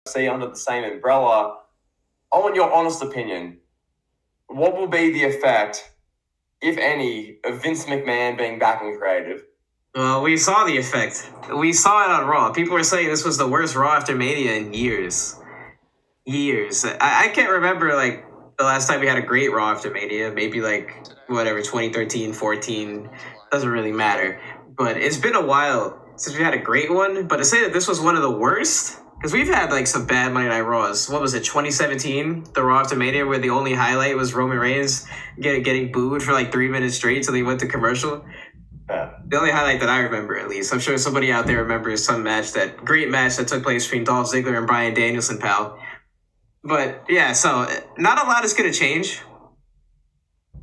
see under the same umbrella. I want your honest opinion. What will be the effect, if any, of Vince McMahon being back in creative? Well, we saw the effect. We saw it on Raw. People were saying this was the worst Raw After Mania in years. Years. I can't remember, like, the last time we had a great Raw After Mania. Maybe, like, whatever, 2013, 14. Doesn't really matter. But it's been a while since we had a great one. But to say that this was one of the worst, because we've had, like, some bad Monday Night Raws. What was it, 2017? The Raw After Mania, where the only highlight was Roman Reigns getting booed for, like, 3 minutes straight till they went to commercial. The only highlight that I remember, at least, I'm sure somebody out there remembers some great match that took place between Dolph Ziggler and Bryan Danielson, pal. But yeah, so not a lot is going to change.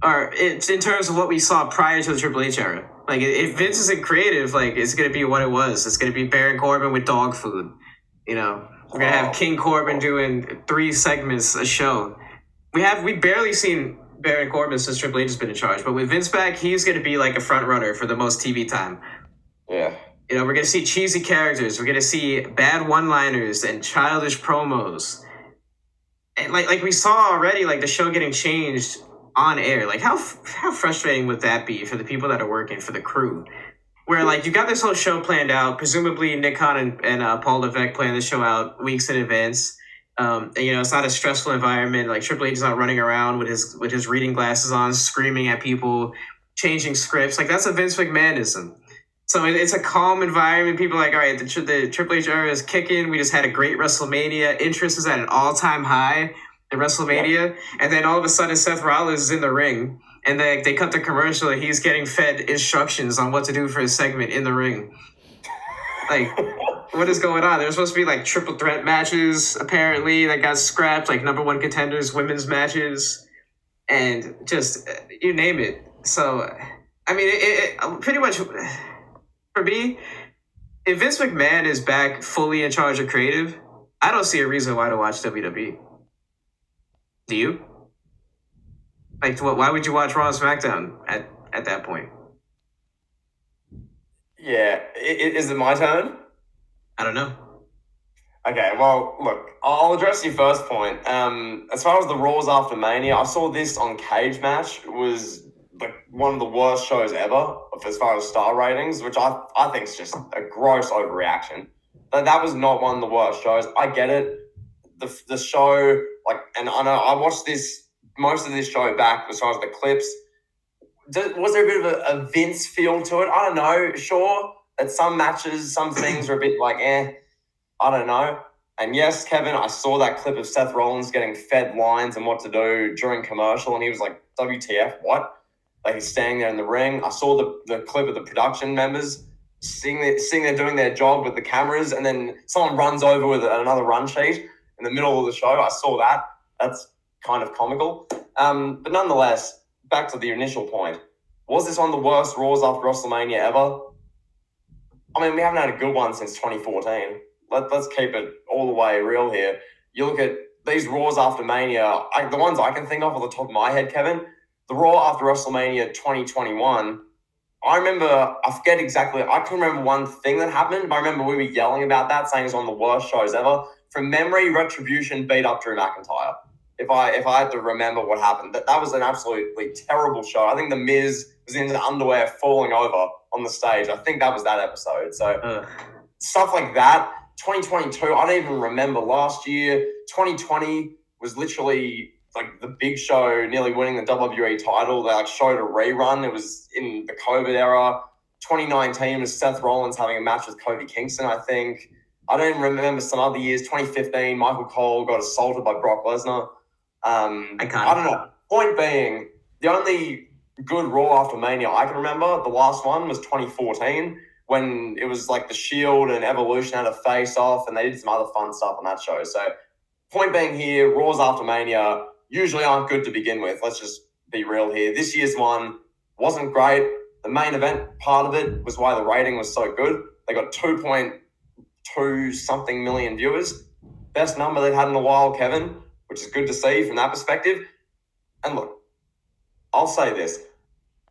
Or it's in terms of what we saw prior to the Triple H era. Like, if Vince isn't creative, like, it's going to be what it was. It's going to be Baron Corbin with dog food. You know, we're going to have King Corbin doing 3 segments a show. We barely seen Baron Corbin since Triple H has been in charge. But with Vince back, he's going to be like a front runner for the most TV time. Yeah. You know, we're going to see cheesy characters. We're going to see bad one-liners and childish promos. And like we saw already, like the show getting changed on air. Like how frustrating would that be for the people that are working, for the crew? Where like you got this whole show planned out. Presumably Nick Khan and Paul Levesque planned the show out weeks in advance. And, you know, it's not a stressful environment. Like Triple H is not running around with his reading glasses on, screaming at people, changing scripts. Like that's a Vince McMahonism. So it's a calm environment. People are like, all right, the Triple H era is kicking. We just had a great WrestleMania. Interest is at an all-time high in WrestleMania. And then all of a sudden, Seth Rollins is in the ring. And they cut the commercial and he's getting fed instructions on what to do for his segment in the ring. Like, what is going on? There's supposed to be, like, triple threat matches, apparently, that got scrapped. Like, number one contenders, women's matches. And just, you name it. So, I mean, it pretty much... For me, if Vince McMahon is back fully in charge of creative, I don't see a reason why to watch WWE. Do you? Like, why would you watch Raw and SmackDown at that point? Yeah. Is it my turn? I don't know. Okay, well, look, I'll address your first point. As far as the Raws After Mania, I saw this on Cage Match. It was like one of the worst shows ever as far as star ratings, which I think is just a gross overreaction. That was not one of the worst shows. I get it. The show, like, and I know I watched most of this show back as far as the clips. Was there a bit of a Vince feel to it? I don't know. Sure, at some matches, some things are a bit like, I don't know. And yes, Kevin, I saw that clip of Seth Rollins getting fed lines and what to do during commercial, and he was like, WTF, what? Like he's standing there in the ring. I saw the clip of the production members sitting there doing their job with the cameras, and then someone runs over with another run sheet in the middle of the show. I saw that. That's kind of comical. But nonetheless, back to the initial point. Was this one of the worst Raws after WrestleMania ever? I mean, we haven't had a good one since 2014. Let's keep it all the way real here. You look at these Raws after Mania, the ones I can think of off the top of my head, Kevin, the Raw after WrestleMania 2021, I remember, I forget exactly, I can remember one thing that happened, but I remember we were yelling about that, saying it's one of the worst shows ever. From memory, Retribution beat up Drew McIntyre. If I had to remember what happened, that was an absolutely terrible show. I think The Miz was in the underwear falling over on the stage. I think that was that episode. So stuff like that. 2022, I don't even remember last year. 2020 was literally like the Big Show nearly winning the WWE title. They like showed a rerun. It was in the COVID era. 2019 was Seth Rollins having a match with Kofi Kingston, I think. I don't even remember some other years. 2015, Michael Cole got assaulted by Brock Lesnar. I don't know. Point being, the only good Raw after Mania I can remember, the last one was 2014, when it was like the Shield and Evolution had a face-off, and they did some other fun stuff on that show. So, point being here, Raws after Mania usually aren't good to begin with. Let's just be real here. This year's one wasn't great. The main event part of it was why the rating was so good. They got 2.2 something million viewers. Best number they've had in a while, Kevin, which is good to see from that perspective. And look, I'll say this.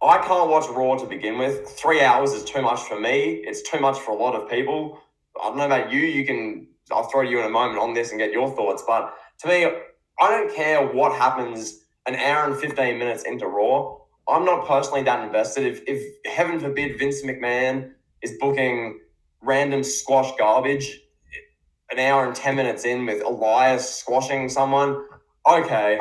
I can't watch Raw to begin with. 3 hours is too much for me. It's too much for a lot of people. I don't know about you. You can I'll throw to you in a moment on this and get your thoughts. But to me, I don't care what happens an hour and 15 minutes into Raw. I'm not personally that invested. If heaven forbid Vince McMahon is booking random squash garbage an hour and 10 minutes in with Elias squashing someone, okay,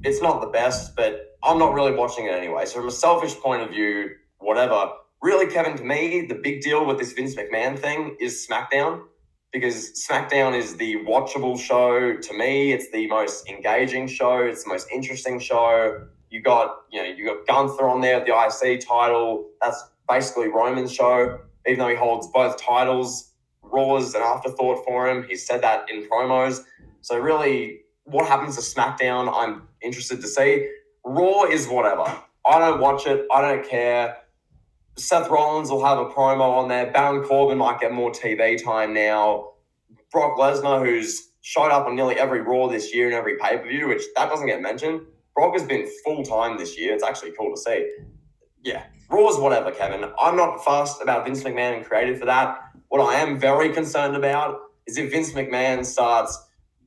it's not the best, but I'm not really watching it anyway. So from a selfish point of view, whatever. Really, Kevin, to me, the big deal with this Vince McMahon thing is SmackDown, because SmackDown is the watchable show. To me, it's the most engaging show. It's the most interesting show. You got Gunther on there with the IC title. That's basically Roman's show, even though he holds both titles. Raw's an afterthought for him. He said that in promos. So really, what happens to SmackDown, I'm interested to see. Raw is whatever. I don't watch it. I don't care. Seth Rollins will have a promo on there. Baron Corbin might get more TV time now. Brock Lesnar, who's showed up on nearly every Raw this year and every pay-per-view, which that doesn't get mentioned. Brock has been full-time this year. It's actually cool to see. Yeah, Raw's whatever, Kevin. I'm not fussed about Vince McMahon and creative for that. What I am very concerned about is if Vince McMahon starts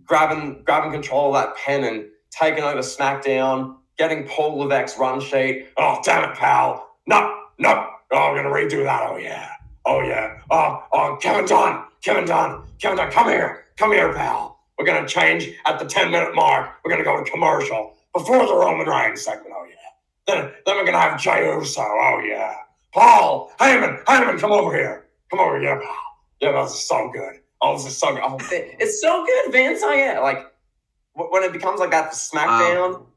grabbing control of that pen and taking over SmackDown, getting Paul Levesque's run sheet. Oh, damn it, pal. No. Oh, I'm going to redo that. Oh, yeah. Oh, Kevin Dunn, come here, pal. We're going to change at the 10-minute mark. We're going to go to commercial before the Roman Reigns segment. Oh, yeah. Then we're going to have Jey Uso. Oh, yeah. Paul, Heyman, come over here. Yeah, pal. Yeah, this is so good. Oh, this is so good. Oh, it's so good, Vince. Oh, yeah. Like, when it becomes like that for SmackDown,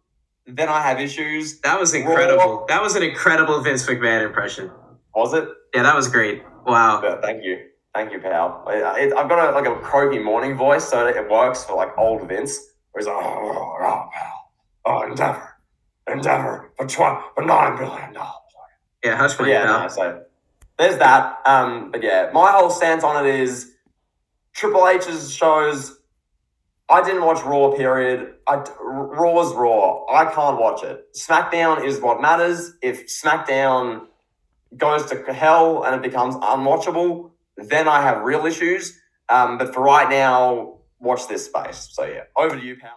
then I have issues. That was incredible. That was an incredible Vince McMahon impression. Was it? Yeah, that was great. Wow. Yeah, thank you, pal. I've got a croaky morning voice, so it works for like old Vince. Where he's like, pal. Oh, Endeavor for $9 billion. Yeah, hush money, pal. No, so there's that. But yeah, my whole stance on it is Triple H's shows. I didn't watch Raw, period. Raw's Raw. I can't watch it. SmackDown is what matters. If SmackDown goes to hell and it becomes unwatchable, then I have real issues. But for right now, watch this space. So yeah, over to you, pal.